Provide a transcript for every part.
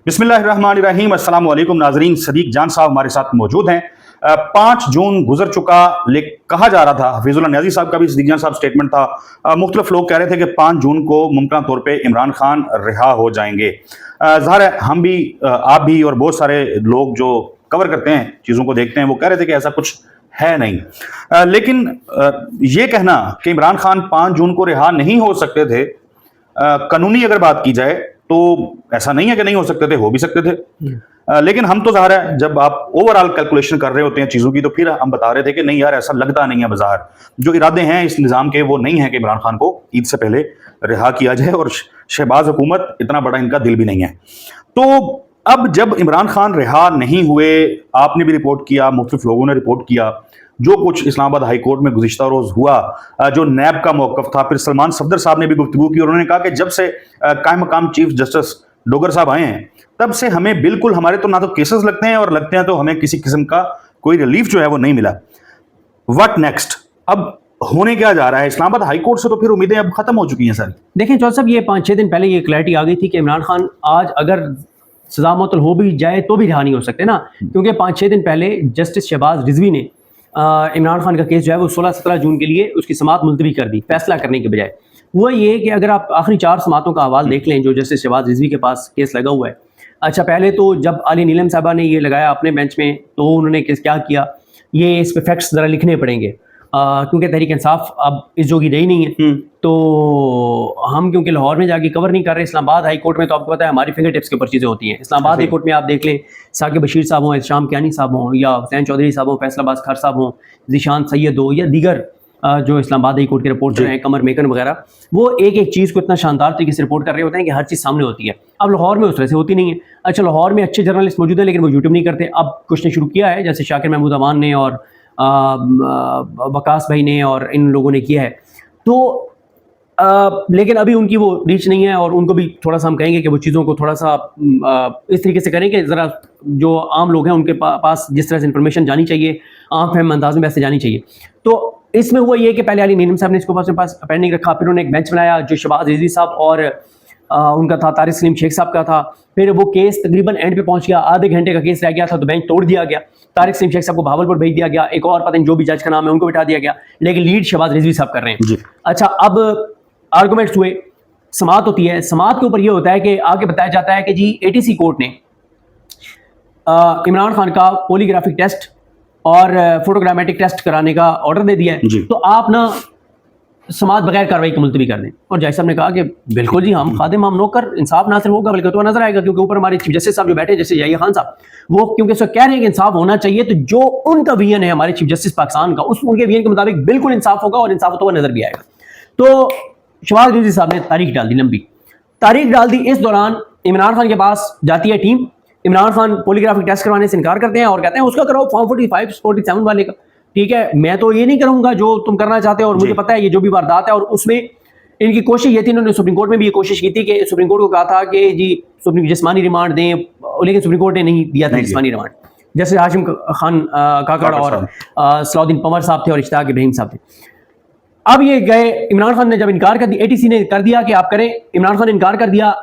बिस्मिल्लाहिर्रहमानिर्रहीम। अस्सलाम वालेकुम नाजरीन। सदीक जान साहब हमारे साथ मौजूद हैं। 5 जून गुजर चुका, कहा जा रहा था, हफीजुल्लाह न्याजी साहब का भी सदीक जान साहब स्टेटमेंट था। मुख्तलिफ लोग कह रहे थे कि 5 जून को मुमकिन तौर पे इमरान खान रिहा हो जाएंगे। ज़ाहिर है हम भी, आप भी और बहुत सारे लोग जो कवर करते हैं, चीज़ों को देखते हैं, वो कह रहे थे कि ऐसा कुछ है नहीं। लेकिन ये कहना कि इमरान खान 5 जून को रिहा नहीं हो सकते थे, कानूनी अगर बात की जाए तो ऐसा नहीं है कि नहीं हो सकते थे, हो भी सकते थे। लेकिन हम तो ज़ाहिर है जब आप ओवरऑल कैलकुलेशन कर रहे होते हैं चीज़ों की, तो फिर हम बता रहे थे कि नहीं यार, ऐसा लगता नहीं है। बाजार जो इरादे हैं इस निज़ाम के, वो नहीं है कि इमरान खान को ईद से पहले रिहा किया जाए, और शहबाज हुकूमत इतना बड़ा इनका दिल भी नहीं है। तो अब जब इमरान खान रिहा नहीं हुए, आपने भी रिपोर्ट किया, मुख्तलिफ लोगों ने रिपोर्ट किया, जो कुछ इस्लामाबाद हाई कोर्ट में गुज़िश्ता रोज़ हुआ, जो नैब का मौक़िफ़ था, फिर सलमान सफदर साहब ने भी गुफ्तगू की और उन्होंने कहा कि जब से कायम मकाम चीफ जस्टिस डोगर साहब आए हैं, तब से हमें बिल्कुल, हमारे तो ना तो केसेस लगते हैं, और लगते हैं तो हमें किसी किस्म का कोई रिलीफ जो है वो नहीं मिला। What next? अब होने क्या जा रहा है? इस्लामाबाद हाई कोर्ट से तो फिर उम्मीदें अब खत्म हो चुकी हैं सारी। देखें चौधरी साहब, ये 5-6 दिन पहले ये क्लैरिटी आ गई थी कि इमरान खान आज अगर सजा मुअत्तल हो भी जाए तो भी रिहा नहीं हो सकते ना, क्योंकि 5-6 दिन पहले जस्टिस शहबाज रिजवी ने इमरान खान का केस जो है वो 16-17 जून के लिए उसकी समाअत मुलतवी कर दी, फैसला करने के बजाय। वो ये कि अगर आप आखिरी 4 समातों का हवाल देख लें जो जस्टिस शहबाज रिजवी के पास केस लगा हुआ है। अच्छा, पहले तो जब अली नीलम साहबा ने ये लगाया अपने बेंच में, तो उन्होंने केस क्या किया, ये इस पे फैक्ट्स ज़रा लिखने पड़ेंगे, क्योंकि तहरीक इंसाफ अब इस जोगी रही नहीं है। तो हम क्योंकि लाहौर में जाके कवर नहीं कर रहे, इस्लामाबाद हाई कोर्ट में तो आपको पता है हमारी फिंगर टिप्स के ऊपर चीज़ें होती हैं। इस्लामाबाद हाई कोर्ट में आप देख लें, साकिब बशीर साहब हों, शाम कियानी साहब हों, या हुसैन चौधरी साहब हों, फैसलाबाद खर साहब हों, जीशान सैयद हो, या दीगर जो इस्लामाबाद हाई कोर्ट के रिपोर्टर हैं, कमर मेकन वगैरह, वो एक एक चीज़ को इतना शानदार तरीके से रिपोर्ट कर रहे होते हैं कि हर चीज़ सामने होती है। अब लाहौर में उस तरह से होती नहीं है। अच्छा, लाहौर में अच्छे जर्नलिस्ट मौजूद हैं, लेकिन वो यूट्यूब नहीं करते। अब कुछ ने शुरू किया है, जैसे शाकिर महमूद अमान ने और वकास भाई ने और इन लोगों ने किया है। तो लेकिन अभी उनकी वो रीच नहीं है, और उनको भी थोड़ा सा हम कहेंगे कि वो चीज़ों को थोड़ा सा इस तरीके से करें कि ज़रा जो आम लोग हैं उनके पास जिस तरह से इंफॉर्मेशन जानी चाहिए, आम फहम अंदाज में वैसे जानी चाहिए। तो इसमें हुआ ये कि पहले अली नीलम साहब ने इसको अपने पास पेंडिंग रखा, फिर उन्होंने एक बेंच बनाया जो शहबाज रिजवी साहब और उनका था, तारिक सलीम शेख साहब का था। फिर वो केस तकरीबन एंड पे पहुंच गया, आधे घंटे का केस रह गया था, तो बेंच तोड़ दिया गया। तारिक सलीम शेख साहब को भावलपुर भेज दिया गया, एक और पता नहीं जो भी जज का नाम है उनको बिठा दिया गया, लेकिन लीड शहबाज रिजवी साहब कर रहे हैं। अच्छा, अब आर्गूमेंट्स हुए, समाअत होती है। समाअत के ऊपर ये होता है कि आगे बताया जाता है कि जी एटीसी कोर्ट ने इमरान खान का पॉलीग्राफिक टेस्ट और फोटोग्रामेटिक टेस्ट कराने का ऑर्डर दे दिया है, तो आप ना समाअत बगैर कार्रवाई को मुलतवी कर दें। और जज साहब ने कहा कि बिल्कुल जी, हम खादिम, हम नौकर, इंसाफ ना सिर्फ होगा बल्कि तो नजर आएगा, क्योंकि ऊपर हमारे चीफ जस्टिस साहब जो बैठे, जैसे याहिया खान साहब, वो क्योंकि सो कह रहे हैं कि इंसाफ होना चाहिए, तो जो उनका विजन है हमारे चीफ जस्टिस पाकिस्तान का, उस उनके विजन के मुताबिक बिल्कुल इंसाफ होगा और इंसाफ होता हुआ नजर भी आएगा। तो शहबाज रिजवी साहब ने तारीख डाल दी, लंबी तारीख डाल दी। इस दौरान इमरान खान के पास जाती है team. Imran Khan polygraphic test करवाने से इनकार करते हैं और कहते हैं उसका कराओ, फॉर्म 45-47 वाले का। ठीक है, मैं तो ये नहीं करूंगा जो तुम करना चाहते हो, और मुझे पता है ये जो भी वारदात है। और उसमें इनकी कोशिश ये थी, इन्होंने सुप्रीम कोर्ट में भी ये कोशिश की थी कि सुप्रीम कोर्ट को कहा था कि जी सुप्रीम जिस्मानी रिमांड दें, लेकिन सुप्रीम कोर्ट ने नहीं दिया था जिस्मानी रिमांड। जैसे हाशिम खान काकड़ और सलाउद्दीन पंवर साहब थे और इश्तियाक इब्राहिम साहब थे। अब ये गए, इमरान खान ने जब इनकार कर दिया, एटीसी ने कर दिया कि आप करें, इमरान खान ने इनकार कर दिया।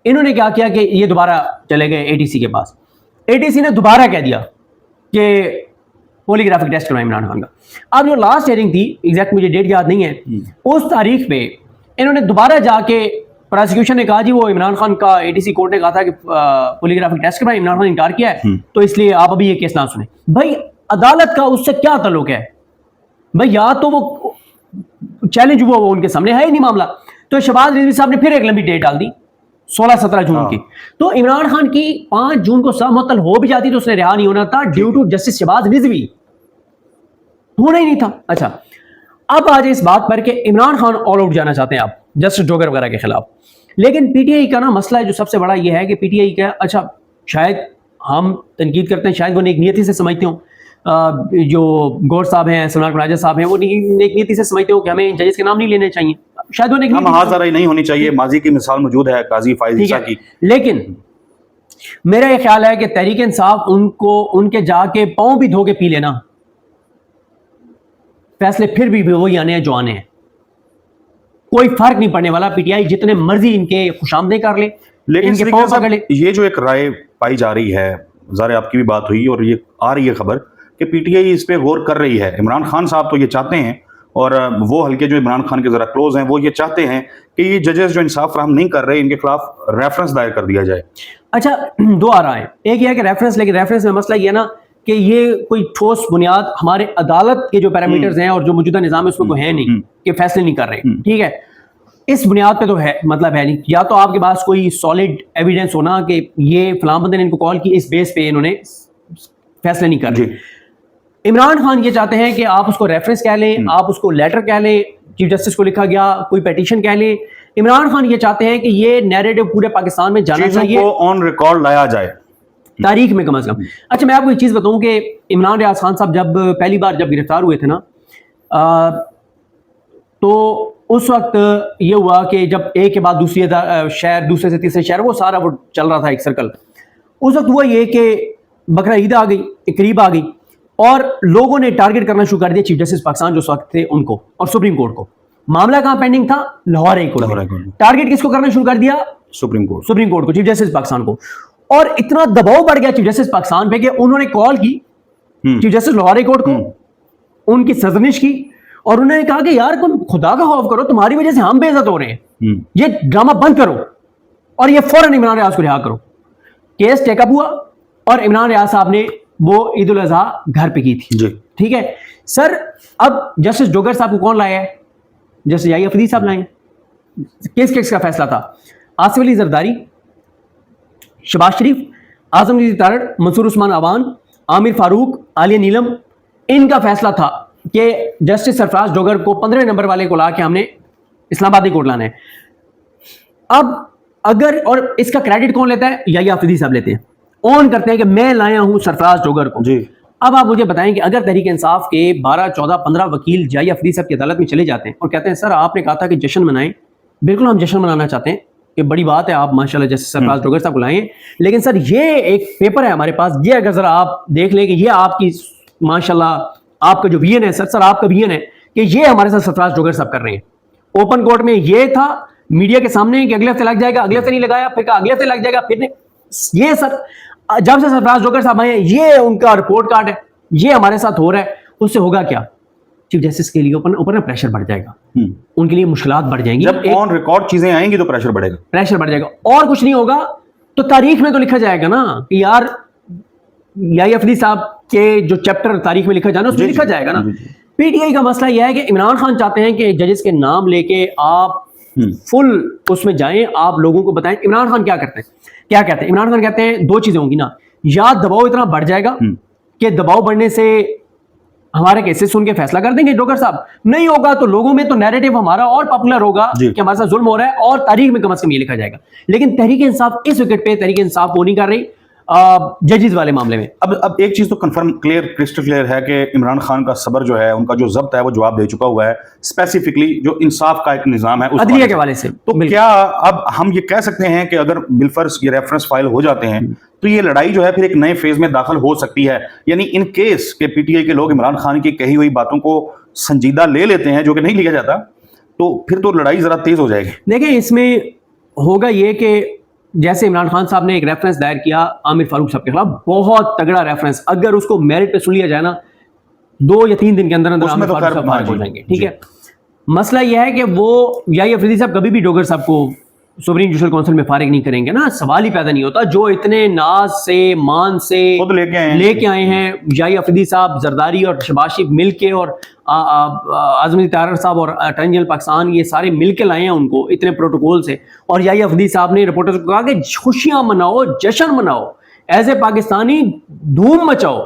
इन्होंने क्या किया कि ये दोबारा चले गए एटीसी के पास। एटीसी ने दोबारा कह दिया कि पॉलीग्राफिक टेस्ट करवाएं इमरान खान का। अब जो लास्ट हियरिंग थी, एग्जैक्ट मुझे डेट याद नहीं है, उस तारीख पे इन्होंने दोबारा जाके, प्रोसिक्यूशन ने कहा जी वो इमरान खान का एटीसी कोर्ट ने कहा था कि पॉलीग्राफिक टेस्ट करवाएं, इमरान खान ने इनकार किया है, तो इसलिए आप अभी ये केस ना सुने। भाई अदालत का उससे क्या ताल्लुक है भाई? या तो वो चैलेंज हुआ, वो उनके सामने है ही नहीं मामला। तो शहबाज रिजवी साहब ने फिर एक लंबी डेट डाल दी, 16-17 जून की। तो इमरान खान की 5 जून को सजा मुअत्तल हो भी जाती तो उसने रिहा नहीं होना था, due to justice Shahbaz Rizvi, होना ही नहीं था। अच्छा, अब आ जाए इस बात पर कि इमरान खान ऑल आउट जाना चाहते हैं आप जस्टिस डोगर वगैरह के खिलाफ, लेकिन पीटीआई का ना मसला है जो सबसे बड़ा ये है कि पीटीआई का, अच्छा शायद हम तनकीद करते हैं, शायद वो नेक नियति से समझते हो, जो गौर साहब हैं, सलमान राजा साहब हैं, वो नेक नियति से समझते हो कि हमें जजेस के नाम नहीं लेने चाहिए, शायद वो नेक नियति नहीं होनी चाहिए। माजी की मिसाल मौजूद है काजी फाइज ईसा की। लेकिन मेरा ये ख्याल है कि तहरीक इंसाफ उनको उनके जाके पांव भी धो के पी लेना, फैसले फिर भी वही आने हैं जो आने हैं, कोई फर्क नहीं पड़ने वाला। पीटीआई जितने मर्जी इनके खुशामदे कर ले, लेकिन इनके सदीक पाँव जान साहब, पकड़ ले। ये जो एक राय पाई जा रही है, ज़ाहिर आपकी भी बात हुई और ये आ रही है खबर कि पीटीआई इस पे गौर कर रही है। इमरान खान साहब तो ये चाहते हैं, और वो हल्के जो इमरान खान के ज़रा क्लोज हैं, वो ये चाहते हैं कि ये जजेस जो इंसाफ फराहम नहीं कर रहे, इनके खिलाफ रेफरेंस दायर कर दिया जाए। अच्छा, दो आ रहा है, एक ये है कि रेफरेंस, लेकिन रेफरेंस में मसला ये है ना कि ये कोई ठोस बुनियाद हमारे अदालत के जो पैरामीटर्स हैं और जो मौजूदा निज़ाम है उसमें कोई है नहीं कि फैसले नहीं कर रहे, ठीक है। इस बुनियाद पे तो है, मतलब है नहीं, या तो आपके पास कोई सॉलिड एविडेंस होना कि ये फलां बंदे ने इनको कॉल की, इस बेस पे इन्होंने फैसले नहीं कर रहे। इमरान खान ये चाहते हैं कि आप उसको रेफरेंस कह लें, आप उसको लेटर कह लें, चीफ जस्टिस को लिखा गया कोई पिटीशन कह लें। इमरान खान ये चाहते हैं कि ये नैरेटिव पूरे पाकिस्तान में जाना चाहिए, ऑन रिकॉर्ड लाया जाए तारीख में कम अज कम। अच्छा, मैं आपको एक चीज़ बताऊं कि इमरान रियाज खान साहब जब पहली बार जब गिरफ्तार हुए थे ना, तो उस वक्त ये हुआ कि जब एक के बाद दूसरी शहर, दूसरे से तीसरे शहर, वो सारा वो चल रहा था एक सर्कल। उस वक्त हुआ ये कि बकरा ईद आ गई, करीब आ गई, और लोगों ने टारगेट करना शुरू कर दिया चीफ जस्टिस पाकिस्तान जो उस वक्त थे उनको और सुप्रीम कोर्ट को। मामला कहाँ पेंडिंग था? लाहौर हाई कोर्ट में। टारगेट किसको करना शुरू कर दिया? सुप्रीम कोर्ट को, चीफ जस्टिस पाकिस्तान को। और इतना दबाव बढ़ गया चीफ जस्टिस पाकिस्तान पे कि उन्होंने कॉल की chief justice Lahore high court को, उनकी सरजनिश की, और उन्होंने कहा कि यार तुम खुदा का खौफ करो, तुम्हारी वजह से हम बेइज्जत हो रहे हैं, ये ड्रामा बंद करो और ये फौरन इमरान रियाज को रिहा करो। केस टेकअप हुआ और इमरान रियाज साहब ने वो ईद उल अजहा घर पे की थी, ठीक है सर। अब जस्टिस डोगर साहब को कौन लाया है? जस्टिस याही अफरीदी साहब लाए हैं। केस का फैसला था आसिफ अली जरदारी, शबाज शरीफ, आजम नजीर तारड़, मंसूर उस्मान अवान, आमिर फारूक, आलिया नीलम, इनका फैसला था कि जस्टिस सरफराज डोगर को 15 नंबर वाले को ला के हमने इस्लामाबादी कोर्ट लाना है। अब अगर, और इसका क्रेडिट कौन लेता है? याही अफरीदी साहब लेते हैं, ऑन करते हैं कि मैं लाया हूं सरफराज डोगर को जी। अब आप मुझे बताएं कि अगर तहरीक इंसाफ के 12, 14, 15 वकील याही अफरीदी साहब की अदालत में चले जाते हैं और कहते हैं सर आपने कहा था कि जश्न मनाएं, बिल्कुल हम जश्न मनाना चाहते हैं कि बड़ी बात है आप माशाल्लाह जस्टिस सरफराज डोगर साहब को लाएं, लेकिन सर ये एक पेपर है हमारे पास, ये अगर जरा आप देख लें कि ये आपकी माशाल्लाह आपका जो विजन है सर आपका विजन है कि ये हमारे साथ सरफराज डोगर साहब कर रहे हैं। ओपन कोर्ट में ये था, मीडिया के सामने कि अगले हफ्ते लग जाएगा, अगले हफ्ते नहीं लगाया, फिर कहा अगले हफ्ते लग जाएगा, फिर ये सर जब से सरफराज डोगर साहब आए ये उनका रिपोर्ट कार्ड है, ये हमारे साथ हो रहा है। उससे होगा क्या? चीफ जस्टिस के लिए ऊपर ना प्रेशर बढ़ जाएगा, उनके लिए मुश्किलात बढ़ जाएंगी। जब ऑन रिकॉर्ड चीजें आएंगी तो प्रेशर बढ़ जाएगा और कुछ नहीं होगा तो तारीख में तो लिखा जाएगा ना कि यार याही अफरीदी साहब के जो चैप्टर तारीख में लिखा जाना उसमें लिखा जाएगा ना। पीटीआई का मसला यह है कि इमरान खान चाहते हैं कि जजेस के नाम लेके आप फुल उसमें जाएं, आप लोगों को बताएं। इमरान खान क्या करते हैं, क्या कहते हैं? इमरान खान कहते हैं दो चीजें होंगी ना, या दबाव इतना बढ़ जाएगा कि दबाव बढ़ने से हमारे केसेस सुन के फैसला कर देंगे डोगर साहब, नहीं होगा तो लोगों में तो नैरेटिव हमारा और पॉपुलर होगा कि हमारे साथ जुल्म हो रहा है और तारीख में कम से कम ये लिखा जाएगा। लेकिन तहरीक इंसाफ इस विकेट पे तहरीक इंसाफ वो नहीं कर रही जजेस वाले मामले में। अब एक चीज तो कंफर्म क्रिस्टल क्लियर है कि इमरान खान का सब्र जो है, उनका जो जब्त है वो जवाब दे चुका हुआ है, स्पेसिफिकली जो इंसाफ का एक निजाम है उस अदलिया के हवाले से। तो क्या अब हम ये कह सकते हैं कि अगर बिलफर्ज ये रेफरेंस फाइल हो जाते हैं तो ये लड़ाई जो है फिर एक नए फेज में दाखिल हो सकती है? यानी इन केस के पीटीआई के लोग इमरान खान की कही हुई बातों को संजीदा ले लेते हैं, जो कि नहीं लिया जाता, तो फिर तो लड़ाई जरा तेज हो जाएगी। देखिए इसमें होगा ये कि जैसे इमरान खान साहब ने एक रेफरेंस दायर किया आमिर फारूक साहब के खिलाफ, बहुत तगड़ा रेफरेंस, अगर उसको मेरिट पे सुन लिया जाए ना 2 या 3 दिन के अंदर आमिर फारूक साहब फारिग हो जाएंगे, ठीक है। मसला यह है कि वो याही अफरीदी साहब कभी भी डोगर साहब को सुप्रीम जुडिशल काउंसिल में फारिग नहीं करेंगे ना, सवाल ही पैदा नहीं होता। जो इतने नाज से मान से लेके आए हैं याही अफरीदी साहब, जरदारी और शबाज शरीफ मिल के, और आजम नजीर तारड़ साहब और अटॉर्नी जनरल पाकिस्तान, ये सारे मिल के लाए हैं उनको इतने प्रोटोकॉल से। और याही अफरीदी साहब ने रिपोर्टर्स को कहा कि खुशियां मनाओ, जश्न मनाओ, एज ए पाकिस्तानी धूम मचाओ,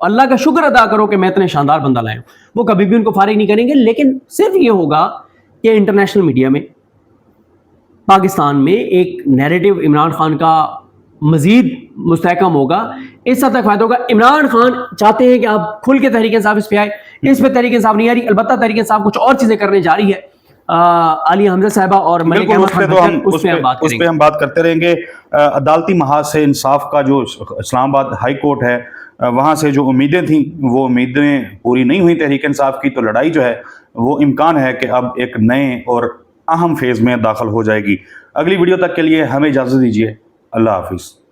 अल्लाह का शुक्र अदा करो कि मैं इतने शानदार बंदा लाया हूं। वो कभी भी उनको फारिग नहीं करेंगे। लेकिन सिर्फ ये होगा कि इंटरनेशनल मीडिया में, पाकिस्तान में एक नैरेटिव इमरान खान का मजीद मुस्तहकम होगा, इस हद तक फायदा होगा। इमरान खान चाहते हैं कि आप खुल के तहरीक इंसाफ इस पे आए, इस पे तहरीक इंसाफ नहीं आ रही। अलबत्ता तहरीक इंसाफ कुछ और चीजें करने जा रही है, आलिया हमजा साहिबा और मलिक अहमद खान, उस पे हम बात करते रहेंगे। अदालती महाज से इंसाफ का जो इस्लामाबाद हाई कोर्ट है, वहाँ से जो उम्मीदें थी वो उम्मीदें पूरी नहीं हुई तहरीक इंसाफ की, तो लड़ाई जो है वो इम्कान है कि अब एक नए और अहम फेज़ में दाखिल हो जाएगी। अगली वीडियो तक के लिए हमें इजाज़त दीजिए। अल्लाह हाफिज़।